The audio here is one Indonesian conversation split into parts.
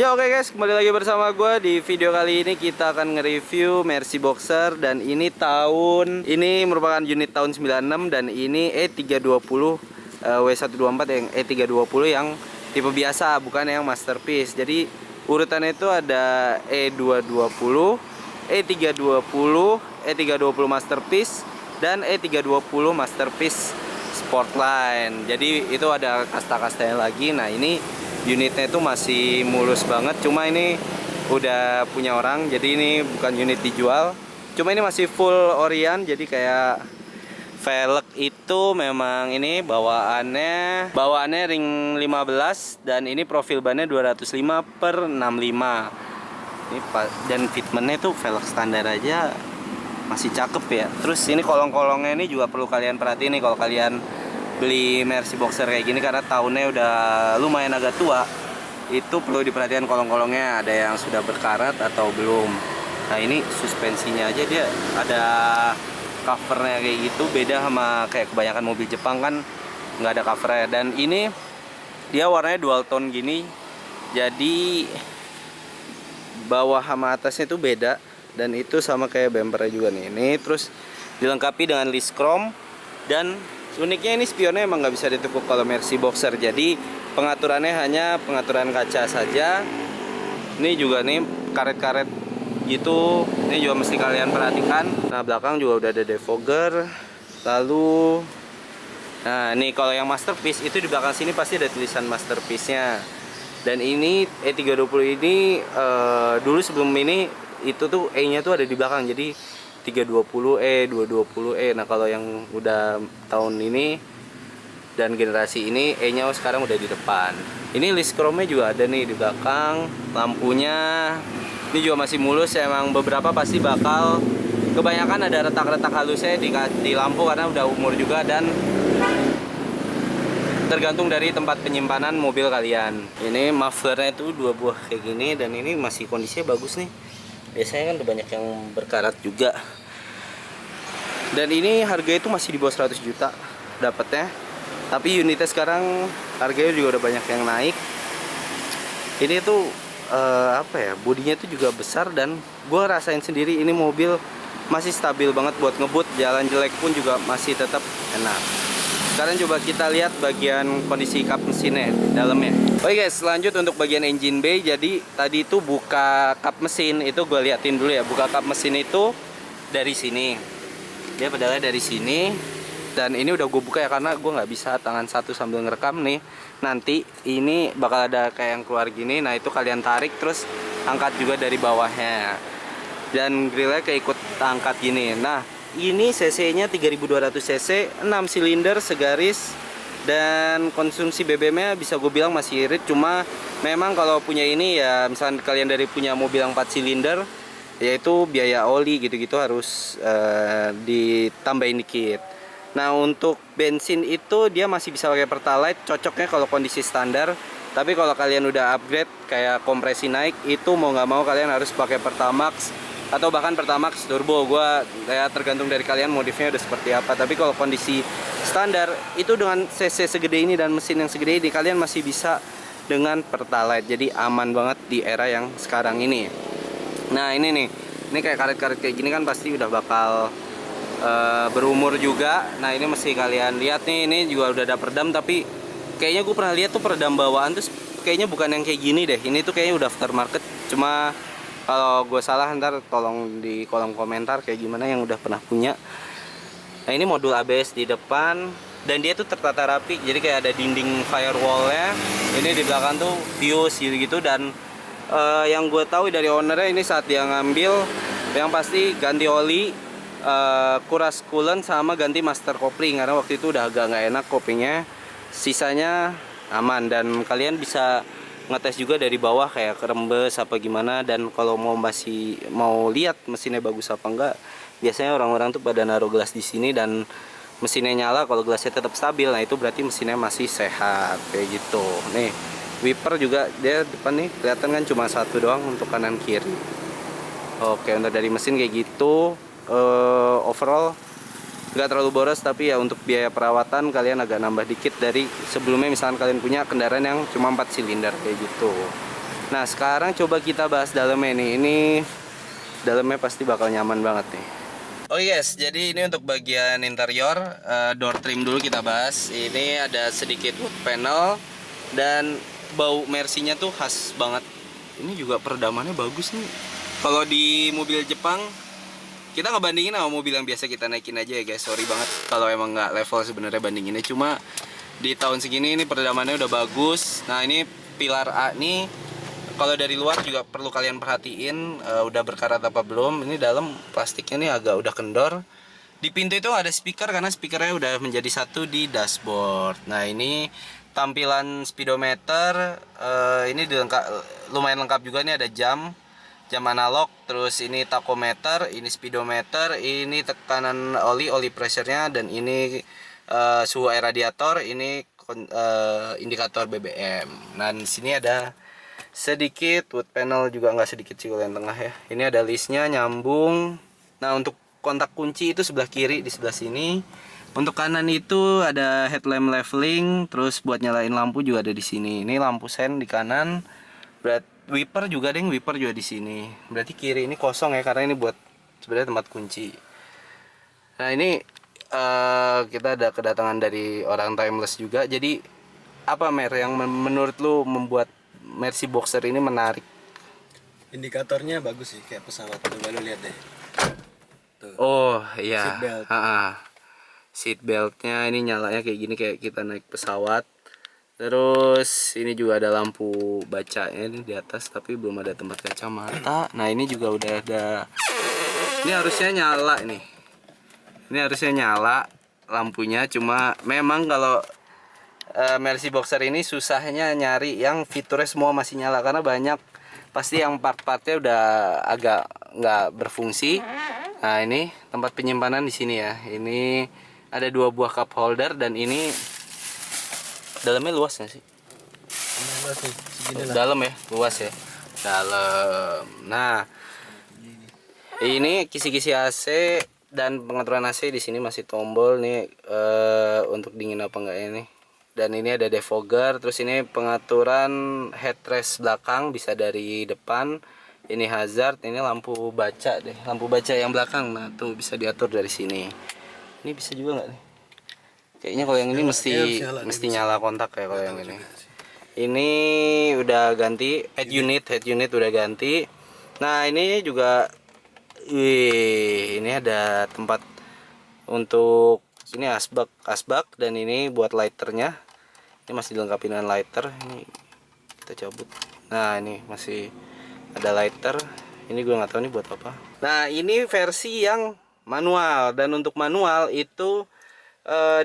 Ya oke guys, kembali lagi bersama gue. Di video kali ini kita akan nge-review Mercy Boxer. Dan ini merupakan unit tahun 96. Dan ini E320 W124 yang E320 yang tipe biasa, bukan yang masterpiece. Jadi urutannya itu ada E220, E320, E320 masterpiece, dan E320 masterpiece Sportline. Jadi itu ada kasta-kastanya lagi. Nah ini unitnya itu masih mulus banget, cuma ini udah punya orang, jadi ini bukan unit dijual. Cuma ini masih full Orion, jadi kayak velg itu memang ini bawaannya ring 15 dan ini profil bannya 205/65. Ini dan fitmentnya tuh velg standar aja masih cakep ya. Terus ini kolong-kolongnya ini juga perlu kalian perhatiin nih kalau kalian beli Mercy Boxer kayak gini, karena tahunnya udah lumayan agak tua. Itu perlu diperhatikan kolong-kolongnya ada yang sudah berkarat atau belum. Nah ini suspensinya aja dia ada covernya kayak gitu, beda sama kayak kebanyakan mobil Jepang kan nggak ada covernya. Dan ini dia warnanya dual tone gini, jadi bawah sama atasnya itu beda. Dan itu sama kayak bumpernya juga nih. Ini terus dilengkapi dengan list chrome. Dan uniknya ini spionnya emang nggak bisa ditekuk kalau Mercy Boxer. Jadi pengaturannya hanya pengaturan kaca saja. Ini juga nih karet-karet gitu. Ini juga mesti kalian perhatikan. Nah belakang juga udah ada defogger. Lalu, nah ini kalau yang masterpiece itu di belakang sini pasti ada tulisan masterpiece-nya. Dan ini E320 ini dulu sebelum ini itu tuh E-nya tuh ada di belakang. Jadi 320E, 220E. Nah kalau yang udah tahun ini dan generasi ini E-nya sekarang udah di depan. Ini list chrome-nya juga ada nih di belakang. Lampunya ini juga masih mulus. Emang beberapa pasti bakal, kebanyakan ada retak-retak halusnya di lampu karena udah umur juga, dan tergantung dari tempat penyimpanan mobil kalian. Ini mufflernya itu 2 buah kayak gini, dan ini masih kondisinya bagus nih. Biasanya kan udah banyak yang berkarat juga. Dan ini harganya itu masih di bawah 100 juta dapatnya. Tapi unitnya sekarang harganya juga udah banyak yang naik. Ini tuh apa ya, bodinya tuh juga besar, dan gue rasain sendiri ini mobil masih stabil banget buat ngebut. Jalan jelek pun juga masih tetap enak. Sekarang coba kita lihat bagian kondisi kap mesinnya dalamnya. Oke guys, lanjut untuk bagian engine bay. Jadi tadi itu buka kap mesin itu gue liatin dulu ya. Buka kap mesin itu dari sini. Dia pedalnya dari sini. Dan ini udah gue buka ya, karena gue nggak bisa tangan satu sambil ngerekam nih. Nanti ini bakal ada kayak yang keluar gini. Nah itu kalian tarik terus angkat juga dari bawahnya. Dan grillnya kayak ikut angkat gini. Nah ini cc-nya 3200 cc, 6 silinder segaris, dan konsumsi BBM-nya bisa gue bilang masih irit. Cuma memang kalau punya ini ya, misalnya kalian dari punya mobil yang 4 silinder, yaitu biaya oli gitu-gitu harus ditambahin dikit. Nah untuk bensin itu dia masih bisa pakai Pertalite, cocoknya kalau kondisi standar. Tapi kalau kalian udah upgrade kayak kompresi naik, itu mau nggak mau kalian harus pakai Pertamax atau bahkan Pertamax turbo. Gua ya tergantung dari kalian modifnya udah seperti apa. Tapi kalau kondisi standar itu dengan cc segede ini dan mesin yang segede ini, kalian masih bisa dengan Pertalite. Jadi aman banget di era yang sekarang ini. Nah ini nih, ini kayak karet-karet kayak gini kan pasti udah bakal berumur juga. Nah ini mesti kalian lihat nih, ini juga udah ada peredam, tapi kayaknya gue pernah lihat tuh peredam bawaan tuh kayaknya bukan yang kayak gini deh. Ini tuh kayaknya udah aftermarket. Cuma kalau gue salah ntar tolong di kolom komentar kayak gimana yang udah pernah punya. Nah ini modul ABS di depan, dan dia tuh tertata rapi, jadi kayak ada dinding firewallnya. Ini di belakang tuh fuse gitu. Dan yang gue tahu dari ownernya, ini saat dia ngambil yang pasti ganti oli, kuras coolant, sama ganti master kopling, karena waktu itu udah agak nggak enak koplingnya. Sisanya aman, dan kalian bisa ngetes juga dari bawah kayak kerembes apa gimana. Dan kalau masih mau lihat mesinnya bagus apa enggak, biasanya orang-orang tuh pada naruh gelas di sini dan mesinnya nyala. Kalau gelasnya tetap stabil, nah itu berarti mesinnya masih sehat kayak gitu. Nih wiper juga dia depan nih kelihatan kan cuma satu doang untuk kanan kiri. Oke, untuk dari mesin kayak gitu. Overall nggak terlalu boros, tapi ya untuk biaya perawatan kalian agak nambah dikit dari sebelumnya. Misalkan kalian punya kendaraan yang cuma 4 silinder kayak gitu. Nah sekarang coba kita bahas dalamnya nih. Ini dalamnya pasti bakal nyaman banget nih. Oke guys, jadi ini untuk bagian interior, door trim dulu kita bahas. Ini ada sedikit wood panel dan bau Mercy-nya tuh khas banget. Ini juga peredamannya bagus nih. Kalau di mobil Jepang kita ngebandingin sama mobil yang biasa kita naikin aja ya guys. Sorry banget kalau emang nggak level sebenarnya bandinginnya. Cuma di tahun segini ini peredamannya udah bagus. Nah ini pilar A nih, kalau dari luar juga perlu kalian perhatiin udah berkarat apa belum. Ini dalam plastiknya nih agak udah kendor. Di pintu itu ada speaker karena speakernya udah menjadi satu di dashboard. Nah ini tampilan speedometer, ini lumayan lengkap juga nih, ada jam analog, terus ini tachometer, ini speedometer, ini tekanan oli pressure-nya, dan ini suhu air radiator, ini indikator BBM. Nah di sini ada sedikit wood panel juga, nggak sedikit sih kalau yang tengah ya. Ini ada listnya nyambung. Nah untuk kontak kunci itu sebelah kiri di sebelah sini. Untuk kanan itu ada headlamp leveling, terus buat nyalain lampu juga ada di sini. Ini lampu sen di kanan. Wiper juga deh, wiper juga di sini. Berarti kiri ini kosong ya, karena ini buat sebenarnya tempat kunci. Nah ini kita ada kedatangan dari orang Timeless juga. Jadi apa Mer yang menurut lu membuat Mercy Boxer ini menarik? Indikatornya bagus sih, kayak pesawat. Coba lu lihat deh. Tuh. Oh iya. Seat belt. Seat beltnya ini nyalanya kayak gini, kayak kita naik pesawat. Terus ini juga ada lampu bacanya ini di atas, tapi belum ada tempat kacamata. Nah ini juga udah ada. Ini harusnya nyala nih. Ini harusnya nyala lampunya. Cuma memang kalau Mercy Boxer ini susahnya nyari yang fiturnya semua masih nyala, karena banyak pasti yang part-partnya udah agak nggak berfungsi. Nah ini tempat penyimpanan di sini ya. Ini ada 2 buah cup holder, dan ini dalamnya luas nggak sih? Dalam ya, luas ya. Dalam. Nah ini kisi-kisi AC dan pengaturan AC di sini masih tombol nih untuk dingin apa enggak ini. Dan ini ada defogger, terus ini pengaturan headrest belakang bisa dari depan. Ini hazard, ini lampu baca deh, lampu baca yang belakang. Nah tuh bisa diatur dari sini. Ini bisa juga nggak nih? Kayaknya kalau yang ini mesti nyala kontak ya kalau yang ini. Ini udah ganti head unit udah ganti. Nah ini juga, wih, ini ada tempat untuk ini asbak, dan ini buat lighternya. Ini masih dilengkapi dengan lighter. Ini kita cabut. Nah ini masih ada lighter. Ini gue nggak tahu ini buat apa. Nah ini versi yang manual, dan untuk manual itu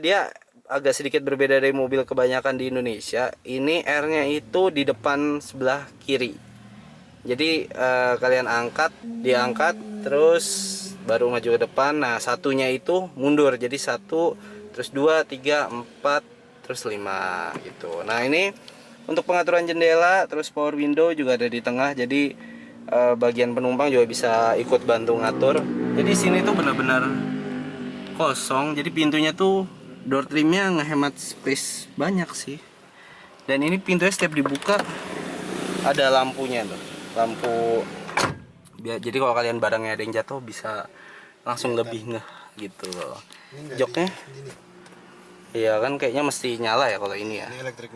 dia agak sedikit berbeda dari mobil kebanyakan di Indonesia. Ini R-nya itu di depan sebelah kiri. Jadi kalian diangkat, terus baru maju ke depan. Nah satunya itu mundur, jadi 1, terus 2, 3, 4, terus 5 gitu. Nah ini untuk pengaturan jendela, terus power window juga ada di tengah. Jadi bagian penumpang juga bisa ikut bantu ngatur. Jadi sini tuh benar-benar kosong. Jadi pintunya tuh door trimnya ngehemat space banyak sih. Dan ini pintunya setiap dibuka ada lampunya tuh, lampu biar, jadi kalau kalian barangnya ada yang jatuh bisa langsung lebih ngeh gitu loh. Joknya iya kan kayaknya mesti nyala ya kalau ini ya. Ini electric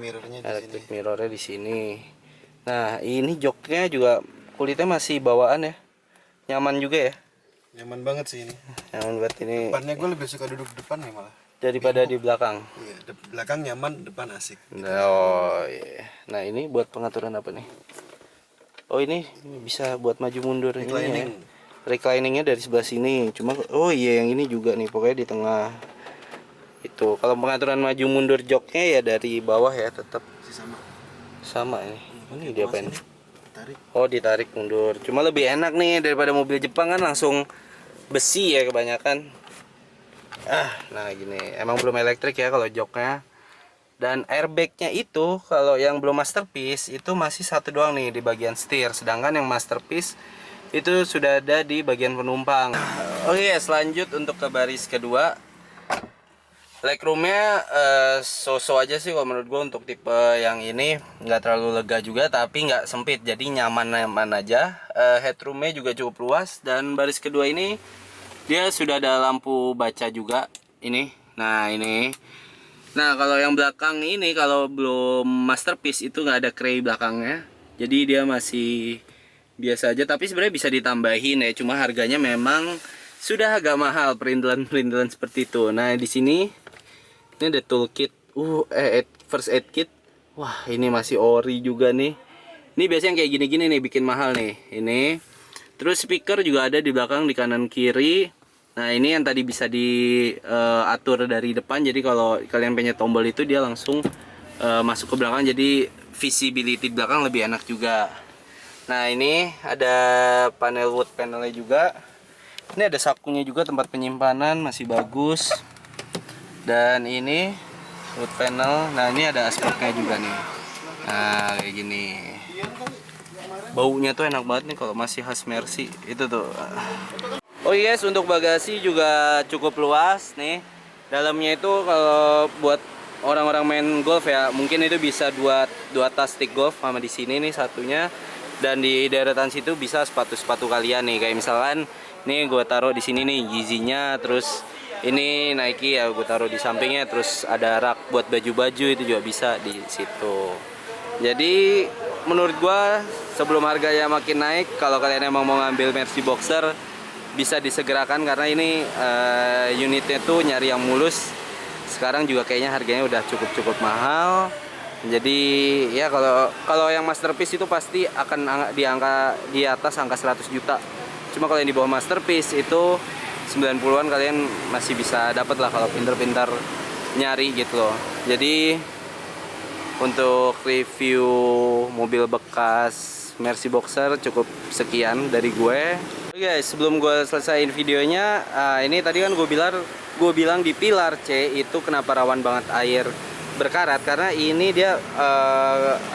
mirrornya di sini. Nah ini joknya juga kulitnya masih bawaan ya, nyaman juga ya. Nyaman banget sih ini. Nyaman banget ini. Depannya gue lebih suka duduk depan nih malah daripada di belakang. Iya, belakang nyaman, depan asik. Oh iya. Nah ini buat pengaturan apa nih? Oh ini bisa buat maju mundur ini ya. Recliningnya dari sebelah sini. Cuma oh iya yang ini juga nih, pokoknya di tengah. Itu kalau pengaturan maju mundur joknya ya dari bawah ya, tetap sama ini. Ini dia apa ini? Oh ditarik mundur. Cuma lebih enak nih daripada mobil Jepang kan langsung besi ya kebanyakan. Nah gini, emang belum elektrik ya kalau joknya. Dan airbagnya itu kalau yang belum masterpiece itu masih satu doang nih di bagian setir, sedangkan yang masterpiece itu sudah ada di bagian penumpang. Oke, selanjut untuk ke baris kedua. Legroomnya so-so aja sih kalau menurut gue untuk tipe yang ini, nggak terlalu lega juga tapi nggak sempit, jadi nyaman-nyaman aja. Headroomnya juga cukup luas, dan baris kedua ini dia sudah ada lampu baca juga ini. Nah ini, nah kalau yang belakang ini kalau belum masterpiece itu nggak ada kray belakangnya, jadi dia masih biasa aja, tapi sebenarnya bisa ditambahin ya, cuma harganya memang sudah agak mahal perintilan-perintilan seperti itu. Nah di sini ini ada toolkit, first aid kit. Wah ini masih ori juga nih. Ini biasanya kayak gini-gini nih bikin mahal nih. Ini. Terus speaker juga ada di belakang, di kanan kiri. Nah ini yang tadi bisa diatur dari depan. Jadi kalau kalian pencet tombol itu dia langsung masuk ke belakang. Jadi visibility belakang lebih enak juga. Nah ini ada panel wood panelnya juga. Ini ada sakunya juga, tempat penyimpanan masih bagus. Dan ini wood panel. Nah ini ada aspeknya juga nih. Nah kayak gini. Baunya tuh enak banget nih kalau masih khas Mercy. Itu tuh. Oh iya guys, untuk bagasi juga cukup luas nih. Dalamnya itu kalau buat orang-orang main golf ya, mungkin itu bisa dua tas stick golf sama di sini nih satunya. Dan di deretan situ bisa sepatu-sepatu kalian nih. Kayak misalkan nih gue taruh di sini nih Yeezy-nya, terus ini Nike ya gue taruh di sampingnya, terus ada rak buat baju-baju itu juga bisa di situ. Jadi menurut gue sebelum harganya makin naik, kalau kalian emang mau ngambil Mercy Boxer bisa disegerakan, karena ini unitnya tuh nyari yang mulus. Sekarang juga kayaknya harganya udah cukup mahal. Jadi ya kalau yang masterpiece itu pasti akan di atas angka 100 juta. Cuma kalau yang di bawah masterpiece itu 90-an kalian masih bisa dapat lah kalau pintar-pintar nyari gitu loh. Jadi untuk review mobil bekas Mercy Boxer cukup sekian dari gue. Oke guys, sebelum gue selesaiin videonya, ini tadi kan gue bilang di pilar C itu kenapa rawan banget air berkarat, karena ini dia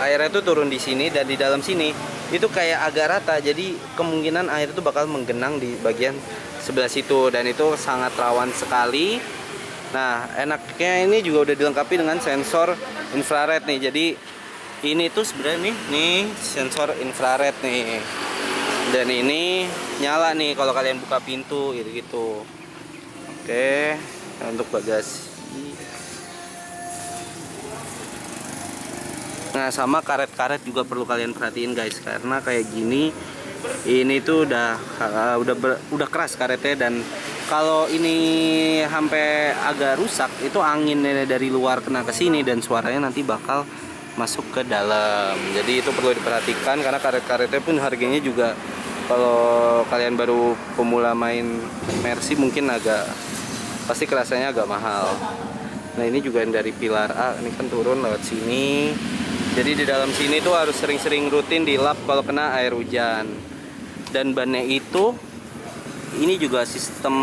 airnya tuh turun di sini dan di dalam sini itu kayak agak rata, jadi kemungkinan air itu bakal menggenang di bagian sebelah situ, dan itu sangat rawan sekali. Nah enaknya ini juga udah dilengkapi dengan sensor infrared nih, jadi ini tuh sebenarnya nih sensor infrared nih, dan ini nyala nih kalau kalian buka pintu gitu. Oke, nah untuk bagasi. Nah sama karet-karet juga perlu kalian perhatiin guys, karena kayak gini ini tuh udah keras karetnya, dan kalau ini sampai agak rusak itu anginnya dari luar kena ke sini dan suaranya nanti bakal masuk ke dalam. Jadi itu perlu diperhatikan, karena karet-karetnya pun harganya juga kalau kalian baru pemula main Mercy mungkin pasti kerasanya agak mahal. Nah ini juga yang dari pilar A, ini kan turun lewat sini. Jadi di dalam sini tuh harus sering-sering rutin dilap kalau kena air hujan. Dan bannya itu, ini juga sistem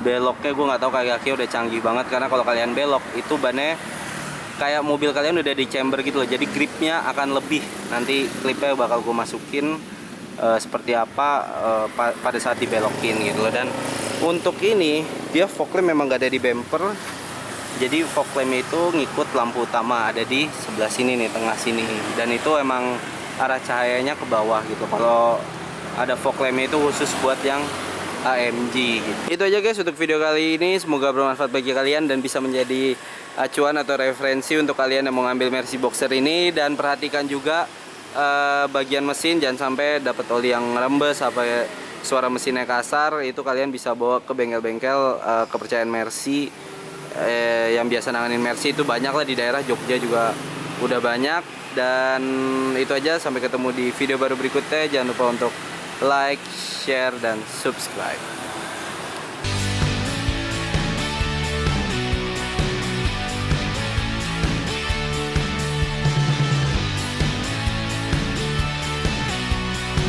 beloknya gue nggak tahu, kaki-kaki udah canggih banget, karena kalau kalian belok itu bannya kayak mobil kalian udah di chamber gitu loh. Jadi gripnya akan lebih. Nanti klipnya bakal gue masukin seperti apa pada saat dibelokin gitu loh. Dan untuk ini dia fog lamp memang nggak ada di bumper. Jadi fog lamp itu ngikut lampu utama, ada di sebelah sini nih, tengah sini. Dan itu emang arah cahayanya ke bawah gitu. Kalau ada fog lamp itu khusus buat yang AMG gitu. Itu aja guys untuk video kali ini, semoga bermanfaat bagi kalian dan bisa menjadi acuan atau referensi untuk kalian yang mau ngambil Mercy Boxer ini. Dan perhatikan juga bagian mesin, jangan sampai dapat oli yang rembes apa suara mesinnya kasar. Itu kalian bisa bawa ke bengkel-bengkel kepercayaan Mercy. Yang biasa nanganin Mercy itu banyak lah di daerah Jogja juga udah banyak. Dan itu aja, sampai ketemu di video baru berikutnya. Jangan lupa untuk like, share, dan subscribe.